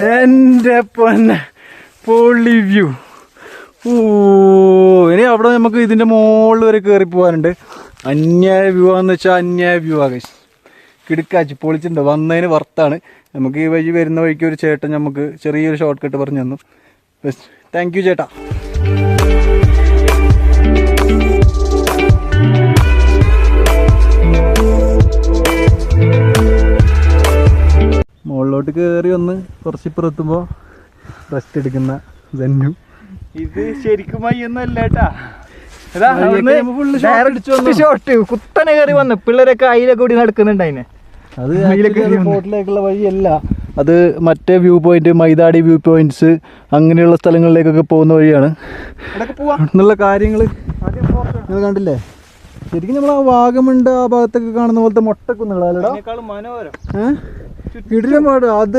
എൻ്റെ പൊന്നെ പൊളി വ്യൂ. ഇനി അവിടെ നമുക്ക് ഇതിൻ്റെ മുകളിൽ വരെ കയറി പോകാനുണ്ട്. അന്യായ വ്യൂ ആണെന്ന് വെച്ചാൽ അന്യായ വ്യൂ ആകെ കിടുക്കാച്ചി പൊളിച്ചിട്ടുണ്ട്. വന്നതിന് വർത്താണ്. നമുക്ക് ഈ വഴി വരുന്ന വഴിക്ക് ഒരു ചേട്ടൻ നമുക്ക് ചെറിയൊരു ഷോർട്ട് കട്ട് പറഞ്ഞു തന്നു. താങ്ക് യു ചേട്ടാ. മുകളിലോട്ട് കയറി വന്ന് കുറച്ച് ഇപ്പുറത്തുമ്പോൾ റെസ്റ്റ് എടുക്കുന്ന ജന്നു. ഇത് ശരിക്കും മയ്യൊന്നും അല്ല കേട്ടാ. ഷോട്ട് കുത്തനെ കയറി വന്ന് പിള്ളേരൊക്കെ അതിലൊക്കെ കൂടി നടക്കുന്നുണ്ട്. അതിനെ അത് ഫോർട്ടിലേക്കുള്ള വഴിയല്ല, അത് മറ്റേ വ്യൂ പോയിന്റ്, മൈതാടി വ്യൂ പോയിന്റ്സ് അങ്ങനെയുള്ള സ്ഥലങ്ങളിലേക്കൊക്കെ പോകുന്ന വഴിയാണ്. എന്നുള്ള കാര്യങ്ങൾ നിങ്ങൾ കണ്ടില്ലേ? ശരിക്കും നമ്മൾ ആ വാഗമണ്ട് ആ ഭാഗത്തൊക്കെ കാണുന്ന പോലത്തെ മൊട്ടക്കുന്നുകളാ മനോഹരം. കിടിലം പാട്. അത്